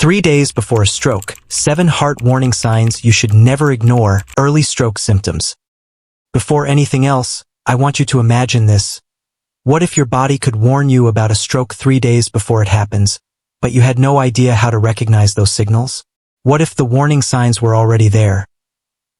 3 days before a stroke, 7 heart warning signs you should never ignore. Early stroke symptoms. Before anything else, I want you to imagine this. What if your body could warn you about a stroke 3 days before it happens, but you had no idea how to recognize those signals? What if the warning signs were already there,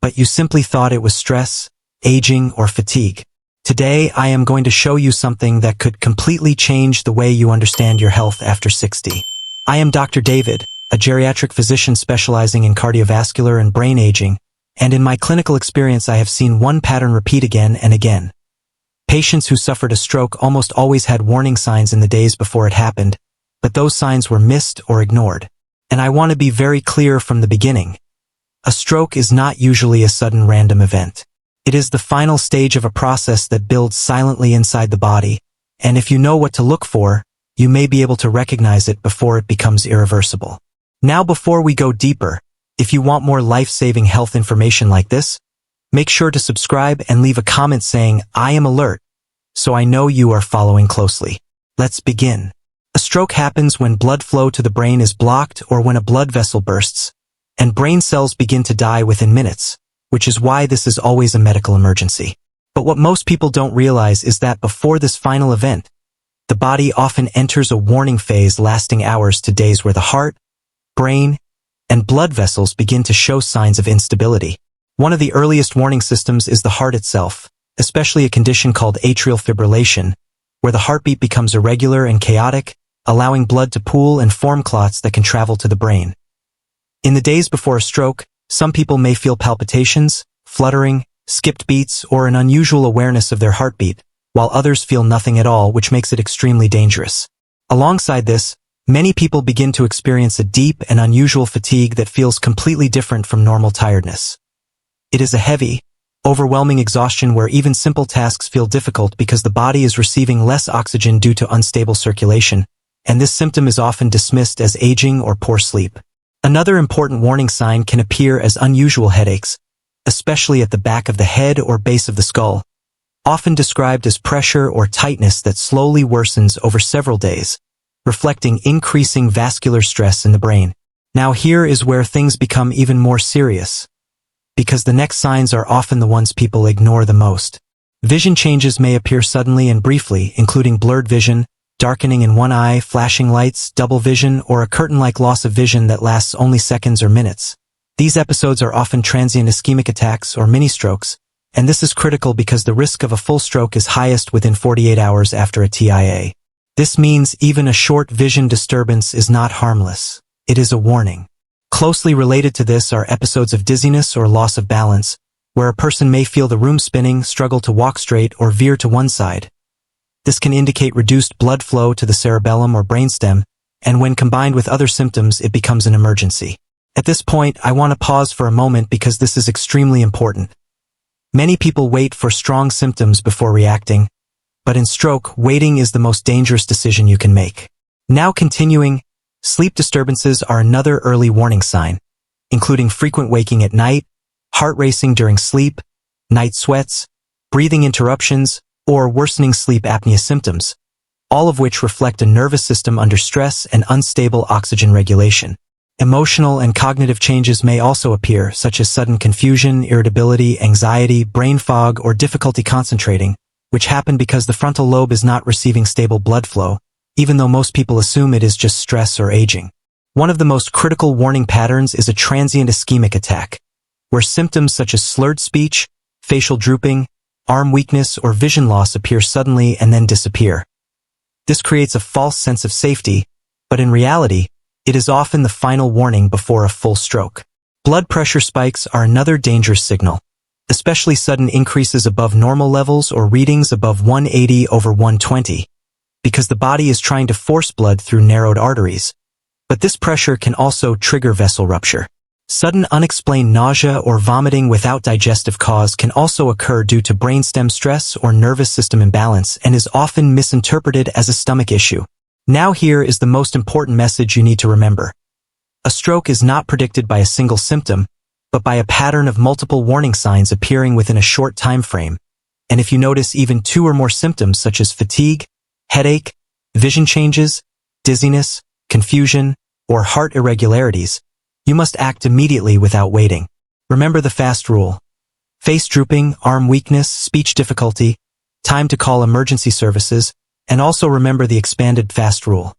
but you simply thought it was stress, aging, or fatigue? Today, I am going to show you something that could completely change the way you understand your health after 60. I am Dr. David, a geriatric physician specializing in cardiovascular and brain aging, and in my clinical experience I have seen one pattern repeat again and again. Patients who suffered a stroke almost always had warning signs in the days before it happened, but those signs were missed or ignored. And I want to be very clear from the beginning. A stroke is not usually a sudden random event. It is the final stage of a process that builds silently inside the body, and if you know what to look for, you may be able to recognize it before it becomes irreversible. Now, before we go deeper, if you want more life-saving health information like this, make sure to subscribe and leave a comment saying, "I am alert," so I know you are following closely. Let's begin. A stroke happens when blood flow to the brain is blocked or when a blood vessel bursts, and brain cells begin to die within minutes, which is why this is always a medical emergency. But what most people don't realize is that before this final event, the body often enters a warning phase lasting hours to days where the heart, brain, and blood vessels begin to show signs of instability. One of the earliest warning systems is the heart itself, especially a condition called atrial fibrillation, where the heartbeat becomes irregular and chaotic, allowing blood to pool and form clots that can travel to the brain. In the days before a stroke, some people may feel palpitations, fluttering, skipped beats, or an unusual awareness of their heartbeat, while others feel nothing at all, which makes it extremely dangerous. Alongside this, many people begin to experience a deep and unusual fatigue that feels completely different from normal tiredness. It is a heavy, overwhelming exhaustion where even simple tasks feel difficult because the body is receiving less oxygen due to unstable circulation, and this symptom is often dismissed as aging or poor sleep. Another important warning sign can appear as unusual headaches, especially at the back of the head or base of the skull, often described as pressure or tightness that slowly worsens over several days, reflecting increasing vascular stress in the brain. Now here is where things become even more serious, because the next signs are often the ones people ignore the most. Vision changes may appear suddenly and briefly, including blurred vision, darkening in one eye, flashing lights, double vision, or a curtain-like loss of vision that lasts only seconds or minutes. These episodes are often transient ischemic attacks or mini-strokes, and this is critical because the risk of a full stroke is highest within 48 hours after a TIA. This means even a short vision disturbance is not harmless. It is a warning. Closely related to this are episodes of dizziness or loss of balance, where a person may feel the room spinning, struggle to walk straight, or veer to one side. This can indicate reduced blood flow to the cerebellum or brainstem, and when combined with other symptoms, it becomes an emergency. At this point, I want to pause for a moment because this is extremely important. Many people wait for strong symptoms before reacting, but in stroke, waiting is the most dangerous decision you can make. Now continuing, sleep disturbances are another early warning sign, including frequent waking at night, heart racing during sleep, night sweats, breathing interruptions, or worsening sleep apnea symptoms, all of which reflect a nervous system under stress and unstable oxygen regulation. Emotional and cognitive changes may also appear, such as sudden confusion, irritability, anxiety, brain fog, or difficulty concentrating, which happen because the frontal lobe is not receiving stable blood flow, even though most people assume it is just stress or aging. One of the most critical warning patterns is a transient ischemic attack, where symptoms such as slurred speech, facial drooping, arm weakness, or vision loss appear suddenly and then disappear. This creates a false sense of safety, but in reality, it is often the final warning before a full stroke. Blood pressure spikes are another dangerous signal, especially sudden increases above normal levels or readings above 180/120, because the body is trying to force blood through narrowed arteries. But this pressure can also trigger vessel rupture. Sudden unexplained nausea or vomiting without digestive cause can also occur due to brainstem stress or nervous system imbalance and is often misinterpreted as a stomach issue. Now here is the most important message you need to remember. A stroke is not predicted by a single symptom, but by a pattern of multiple warning signs appearing within a short time frame. And if you notice even 2 or more symptoms such as fatigue, headache, vision changes, dizziness, confusion, or heart irregularities, you must act immediately without waiting. Remember the FAST rule. Face drooping, arm weakness, speech difficulty, time to call emergency services, and also remember the expanded FAST rule.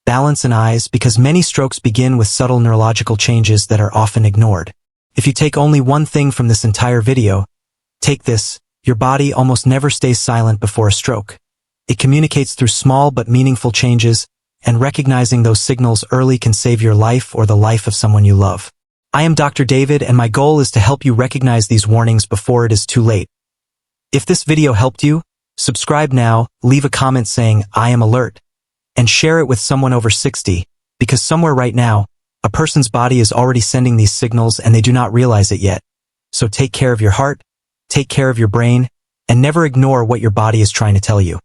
Balance and eyes, because many strokes begin with subtle neurological changes that are often ignored. If you take only one thing from this entire video, take this: your body almost never stays silent before a stroke. It communicates through small but meaningful changes, and recognizing those signals early can save your life or the life of someone you love. I am Dr. David, and my goal is to help you recognize these warnings before it is too late. If this video helped you, subscribe now, leave a comment saying, "I am alert," and share it with someone over 60, because somewhere right now, a person's body is already sending these signals and they do not realize it yet. So take care of your heart, take care of your brain, and never ignore what your body is trying to tell you.